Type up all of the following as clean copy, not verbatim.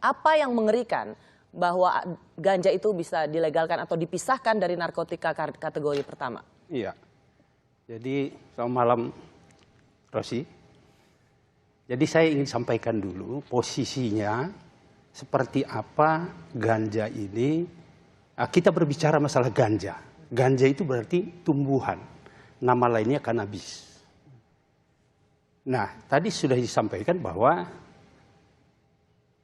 Apa yang mengerikan bahwa ganja itu bisa dilegalkan atau dipisahkan dari narkotika kategori pertama? Iya. Jadi selamat malam, Rosi. Jadi saya ingin sampaikan dulu posisinya seperti apa ganja ini. Kita berbicara masalah ganja. Ganja itu berarti tumbuhan. Nama lainnya kanabis. Nah, tadi sudah disampaikan bahwa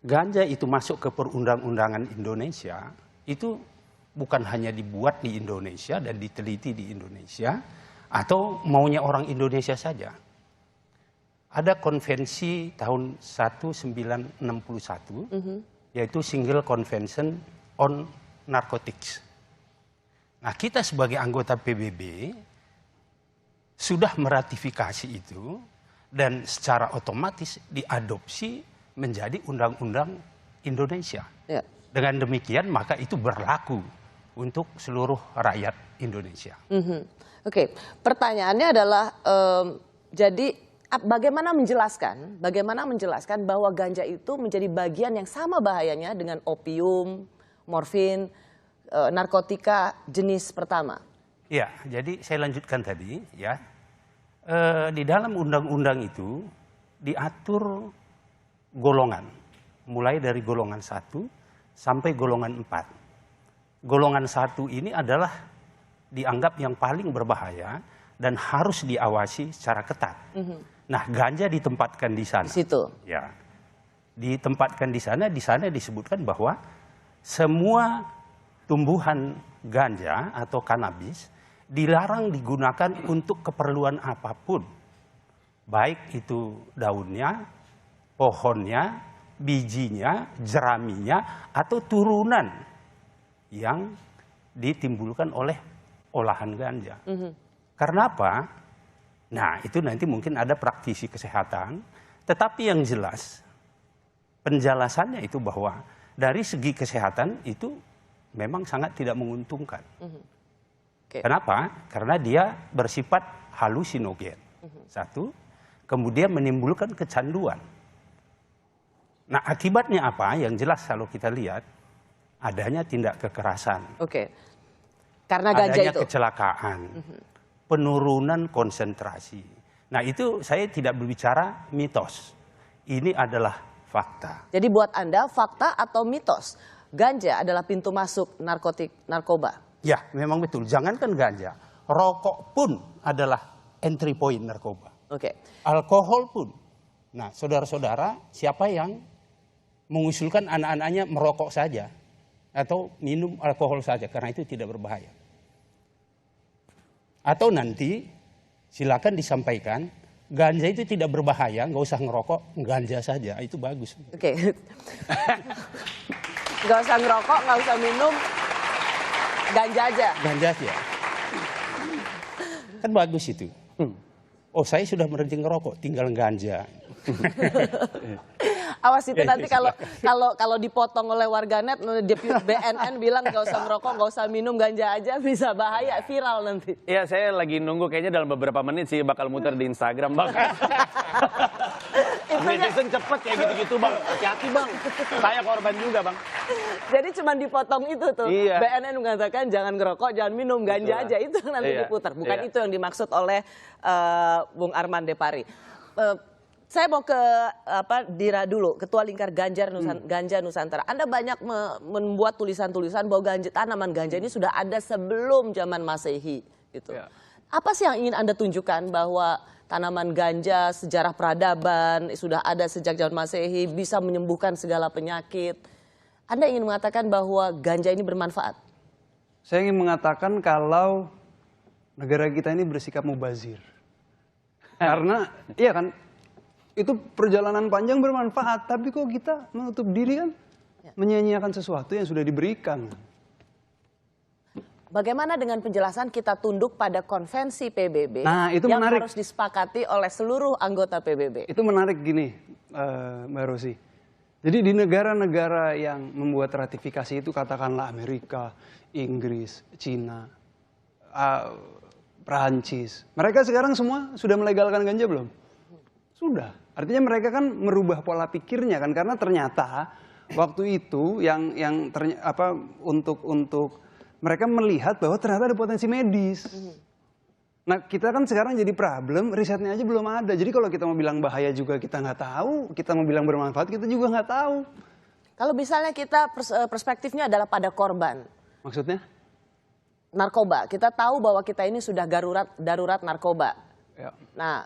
ganja itu masuk ke perundang-undangan Indonesia, itu bukan hanya dibuat di Indonesia dan diteliti di Indonesia, atau maunya orang Indonesia saja. Ada konvensi tahun 1961, yaitu Single Convention on Narcotics. Nah, kita sebagai anggota PBB sudah meratifikasi itu dan secara otomatis diadopsi menjadi undang-undang Indonesia. Ya. Dengan demikian maka itu berlaku untuk seluruh rakyat Indonesia. Oke, pertanyaannya adalah jadi bagaimana menjelaskan bahwa ganja itu menjadi bagian yang sama bahayanya dengan opium, morfin, narkotika jenis pertama? Ya, jadi saya lanjutkan tadi ya. Di dalam undang-undang itu diatur golongan, mulai dari golongan 1 sampai golongan 4. Golongan 1 ini adalah dianggap yang paling berbahaya dan harus diawasi secara ketat. Nah, ganja ditempatkan di sana. Di situ. Ya, ditempatkan di sana disebutkan bahwa semua tumbuhan ganja atau kanabis dilarang digunakan untuk keperluan apapun. Baik itu daunnya, pohonnya, bijinya, jeraminya, atau turunan yang ditimbulkan oleh olahan ganja. Karena apa? Nah, itu nanti mungkin ada praktisi kesehatan, tetapi yang jelas penjelasannya itu bahwa dari segi kesehatan itu memang sangat tidak menguntungkan. Kenapa? Karena dia bersifat halusinogen. Satu, kemudian menimbulkan kecanduan. Nah, akibatnya apa? Yang jelas kalau kita lihat adanya tindak kekerasan. Karena ganja adanya itu. Kecelakaan, penurunan konsentrasi. Nah, itu saya tidak berbicara mitos. Ini adalah fakta. Jadi buat Anda fakta atau mitos? Ganja adalah pintu masuk narkoba. Ya, memang betul. Jangankan ganja, rokok pun adalah entry point narkoba. Alkohol pun. Nah, saudara-saudara, siapa yang mengusulkan anak-anaknya merokok saja atau minum alkohol saja karena itu tidak berbahaya? Atau nanti silakan disampaikan ganja itu tidak berbahaya, nggak usah ngerokok, ganja saja, itu bagus. Nggak usah ngerokok, nggak usah minum, ganja aja. Ganja aja. Kan bagus itu. Oh, saya sudah berhenti ngerokok, tinggal ganja. Awas itu nanti kalau dipotong oleh warganet, BNN bilang nggak usah ngerokok, nggak usah minum, ganja aja, bisa bahaya, viral nanti. Iya, saya lagi nunggu kayaknya dalam beberapa menit sih bakal muter di Instagram, Bang. Netizen cepet kayak gitu-gitu, Bang. Hati-hati, Bang. Saya korban juga, Bang. Jadi cuma dipotong itu tuh. BNN mengatakan jangan ngerokok, jangan minum, ganja aja. Itu nanti diputar. Bukan itu yang dimaksud oleh Bung Arman Depari. Saya mau ke Dira dulu, Ketua Lingkar Ganja Nusantara. Anda banyak membuat tulisan-tulisan bahwa tanaman ganja ini sudah ada sebelum zaman Masehi. Gitu. Apa sih yang ingin Anda tunjukkan bahwa tanaman ganja, sejarah peradaban, sudah ada sejak zaman Masehi, bisa menyembuhkan segala penyakit. Anda ingin mengatakan bahwa ganja ini bermanfaat? Saya ingin mengatakan kalau negara kita ini bersikap mubazir. Karena, iya kan, itu perjalanan panjang bermanfaat, tapi kok kita menutup diri kan, menyia-nyiakan sesuatu yang sudah diberikan. Bagaimana dengan penjelasan kita tunduk pada konvensi PBB itu yang menarik. Harus disepakati oleh seluruh anggota PBB? Itu menarik gini, Mbak Rosi. Jadi di negara-negara yang membuat ratifikasi itu katakanlah Amerika, Inggris, Cina, Perancis. Mereka sekarang semua sudah melegalkan ganja belum? Sudah. Artinya mereka kan merubah pola pikirnya kan, karena ternyata waktu itu yang untuk mereka melihat bahwa ternyata ada potensi medis. Nah kita kan sekarang jadi problem, risetnya aja belum ada. Jadi kalau kita mau bilang bahaya juga kita nggak tahu, kita mau bilang bermanfaat kita juga nggak tahu. Kalau misalnya kita perspektifnya adalah pada korban. Maksudnya? Narkoba, kita tahu bahwa kita ini sudah darurat narkoba. Ya. Nah,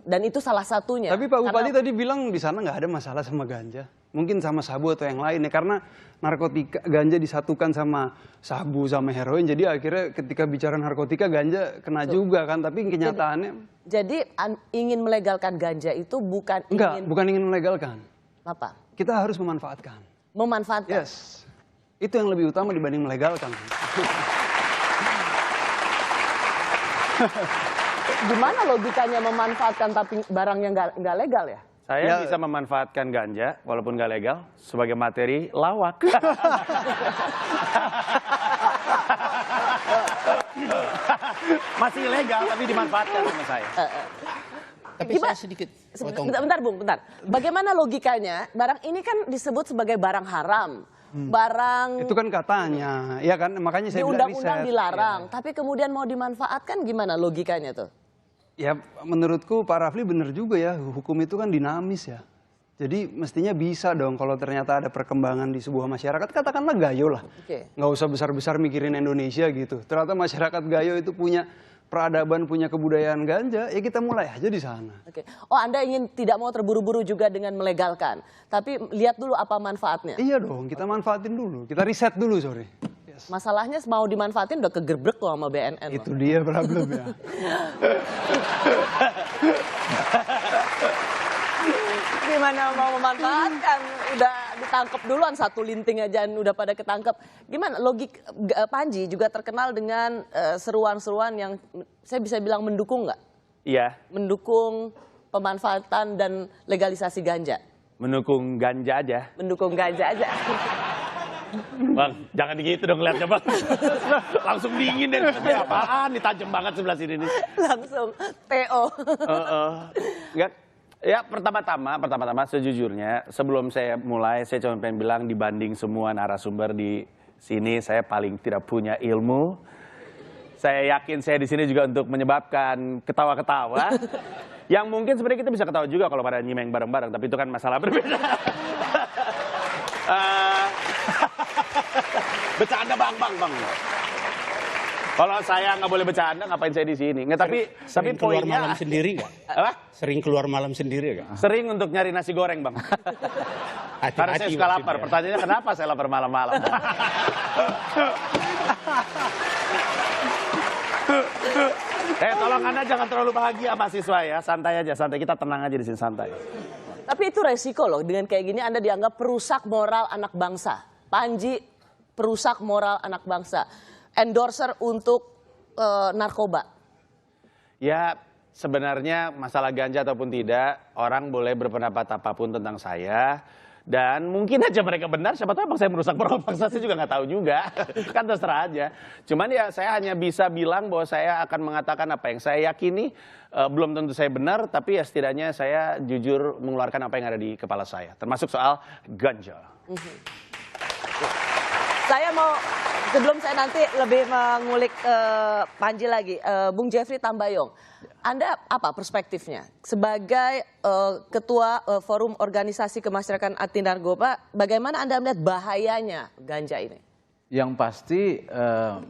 dan itu salah satunya. Tapi Pak Bupati tadi bilang di sana nggak ada masalah sama ganja. Mungkin sama sabu atau yang lain ya, karena narkotika ganja disatukan sama sabu sama heroin. Jadi akhirnya ketika bicara narkotika ganja kena juga kan, tapi kenyataannya. Jadi ingin melegalkan ganja itu bukan bukan ingin melegalkan. Apa? Kita harus memanfaatkan. Memanfaatkan. Yes. Itu yang lebih utama dibanding melegalkan. Gimana logikanya memanfaatkan tapi barangnya nggak legal ya? Saya bisa memanfaatkan ganja walaupun nggak legal sebagai materi lawak. Masih legal tapi dimanfaatkan sama saya. Tapi saya sedikit potong. Bentar Bung, bentar. Bagaimana logikanya? Barang ini kan disebut sebagai barang haram. Barang itu kan katanya, ya kan, makanya saya di bilang undang-undang riset. dilarang, Ya. tapi kemudian mau dimanfaatkan gimana logikanya tuh? Ya menurutku Pak Rafli benar juga ya, hukum itu kan dinamis ya. Jadi mestinya bisa dong kalau ternyata ada perkembangan di sebuah masyarakat, katakanlah Gayo lah. Nggak usah besar-besar mikirin Indonesia gitu. Ternyata masyarakat Gayo itu punya peradaban, punya kebudayaan ganja, ya kita mulai aja di sana. Oh Anda ingin tidak mau terburu-buru juga dengan melegalkan, tapi lihat dulu apa manfaatnya. Iya dong, kita manfaatin dulu, kita riset dulu sorry. Yes. Masalahnya mau dimanfaatin udah kegerbrek loh sama BNN. Itu dia problemnya. Gimana mau memanfaatkan? Udah ditangkap duluan, satu linting aja udah pada ketangkep. Gimana logik Panji juga terkenal dengan seruan-seruan yang saya bisa bilang mendukung nggak? Iya. Mendukung pemanfaatan dan legalisasi ganja. Mendukung ganja aja. Mendukung ganja aja. Bang, jangan gitu dong lihatnya bang. Langsung dingin deh. Apaan? Nih tajam banget sebelah sini nih. Langsung TO. Enggak. Ya pertama-tama sejujurnya sebelum saya mulai saya cuma pengen bilang dibanding semua narasumber di sini saya paling tidak punya ilmu. Saya yakin saya di sini juga untuk menyebabkan ketawa-ketawa. Yang mungkin sebenarnya kita bisa ketawa juga kalau pada nyimeng bareng-bareng, tapi itu kan masalah berbeda. Bercanda bang. Kalau saya nggak boleh bercanda, ngapain saya di sini? Nggak, tapi keluar poinnya malam sendiri nggak? Apa? Sering keluar malam sendiri nggak? Sering untuk nyari nasi goreng bang. Karena saya suka lapar. Pertanyaannya kenapa saya lapar malam-malam? Tolong Anda jangan terlalu bahagia mahasiswa ya, santai aja, santai, kita tenang aja di sini, santai. Tapi itu resiko loh, dengan kayak gini Anda dianggap perusak moral anak bangsa. Panji perusak moral anak bangsa, endorser untuk narkoba. Ya sebenarnya masalah ganja ataupun tidak, orang boleh berpendapat apapun tentang saya. Dan mungkin aja mereka benar, siapa tahu emang saya merusak moral bangsa, saya juga nggak tahu juga. Kan terserah aja. Cuman ya saya hanya bisa bilang bahwa saya akan mengatakan apa yang saya yakini. Belum tentu saya benar, tapi ya setidaknya saya jujur mengeluarkan apa yang ada di kepala saya. Termasuk soal ganja. Saya mau, sebelum saya nanti lebih mengulik Panji lagi, Bung Jeffrey Tambayong. Anda apa perspektifnya? Sebagai Ketua Forum Organisasi Kemasyarakatan Anti Narkoba, bagaimana Anda melihat bahayanya ganja ini? Yang pasti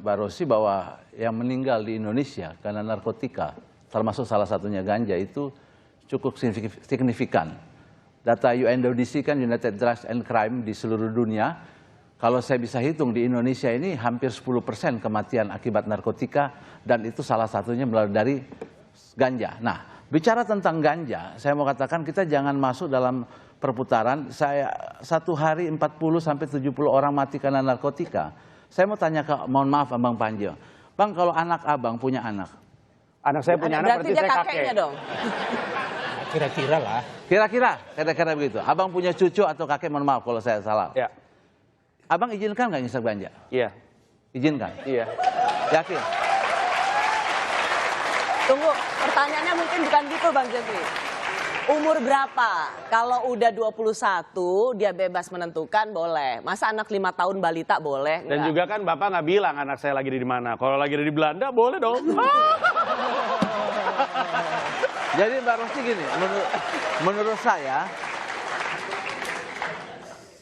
Mbak Rosi bahwa yang meninggal di Indonesia karena narkotika, termasuk salah satunya ganja itu cukup signifikan. Data UNODC kan United Drugs and Crime di seluruh dunia, kalau saya bisa hitung di Indonesia ini hampir 10% kematian akibat narkotika dan itu salah satunya dari ganja. Nah, bicara tentang ganja, saya mau katakan kita jangan masuk dalam perputaran. Saya satu hari 40 sampai 70 orang mati karena narkotika. Saya mau tanya mohon maaf Abang Panji. Bang, kalau anak Abang punya anak. Anak saya punya anak, berarti dia saya kakeknya kakek. dong. Kira-kira lah. Kira-kira begitu. Abang punya cucu atau kakek, mohon maaf kalau saya salah. Ya. Abang izinkan nggak ngisap ganja? Iya. Izinkan? Iya. Yakin? Tunggu, pertanyaannya mungkin bukan gitu Bang Jeffrey. Umur berapa? Kalau udah 21 dia bebas menentukan boleh. Masa anak 5 tahun balita boleh? Dan juga kan Bapak nggak bilang anak saya lagi di mana. Kalau lagi di Belanda boleh dong. Jadi Mbak Rosti gini, menurut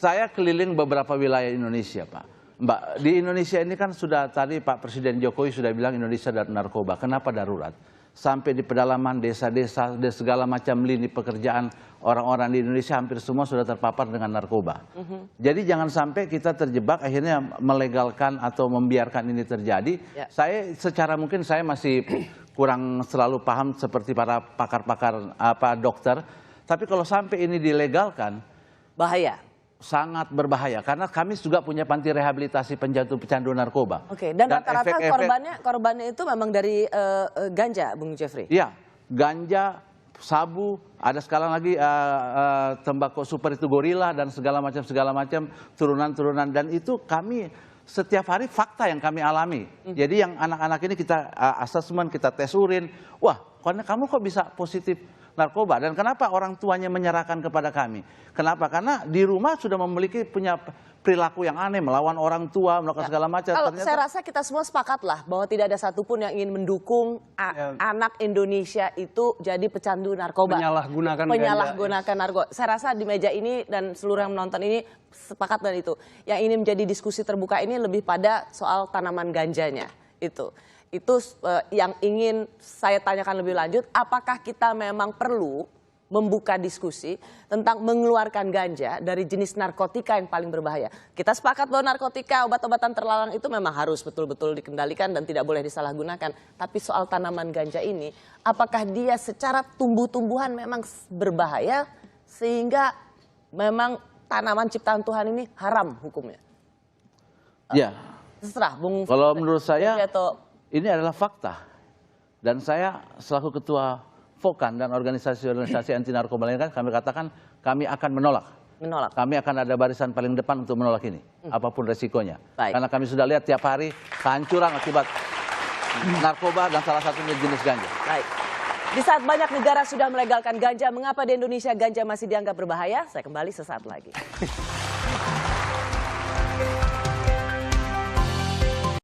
saya keliling beberapa wilayah Indonesia, Pak. Mbak, di Indonesia ini kan sudah tadi Pak Presiden Jokowi sudah bilang Indonesia dan narkoba. Kenapa darurat? Sampai di pedalaman desa-desa dan segala macam lini pekerjaan orang-orang di Indonesia hampir semua sudah terpapar dengan narkoba. Jadi jangan sampai kita terjebak akhirnya melegalkan atau membiarkan ini terjadi. Ya. Saya secara mungkin saya masih kurang selalu paham seperti para pakar-pakar dokter. Tapi kalau sampai ini dilegalkan, Bahaya. sangat berbahaya karena kami juga punya panti rehabilitasi pecandu narkoba. Oke, dan rata-rata efek-efek- korbannya itu memang dari ganja, Bung Jeffrey. Iya, ganja, sabu, ada sekarang lagi tembakau super itu gorila dan segala macam turunan-turunan, dan itu kami setiap hari fakta yang kami alami. Jadi yang anak-anak ini kita asesmen, kita tes urin, wah, karena kamu kok bisa positif narkoba, dan kenapa orang tuanya menyerahkan kepada kami? Kenapa? Karena di rumah sudah punya perilaku yang aneh, melawan orang tua, melakukan segala macam. Kalau saya rasa kita semua sepakatlah bahwa tidak ada satupun yang ingin mendukung anak Indonesia itu jadi pecandu narkoba. Menyalahgunakan narkoba. Saya rasa di meja ini dan seluruh yang menonton ini sepakat dengan itu. Yang ini menjadi diskusi terbuka ini lebih pada soal tanaman ganjanya itu. Itu yang ingin saya tanyakan lebih lanjut, apakah kita memang perlu membuka diskusi tentang mengeluarkan ganja dari jenis narkotika yang paling berbahaya. Kita sepakat bahwa narkotika, obat-obatan terlarang itu memang harus betul-betul dikendalikan dan tidak boleh disalahgunakan. Tapi soal tanaman ganja ini, apakah dia secara tumbuh-tumbuhan memang berbahaya sehingga memang tanaman ciptaan Tuhan ini haram hukumnya? Ya. Terserah, Bung. Kalau menurut saya, atau ini adalah fakta, dan saya selaku ketua Vokan dan organisasi-organisasi anti narkoba lain kan kami katakan kami akan menolak. Kami akan ada barisan paling depan untuk menolak ini, apapun resikonya. Baik. Karena kami sudah lihat tiap hari kehancuran akibat narkoba dan salah satunya jenis ganja. Baik. Di saat banyak negara sudah melegalkan ganja, mengapa di Indonesia ganja masih dianggap berbahaya? Saya kembali sesaat lagi.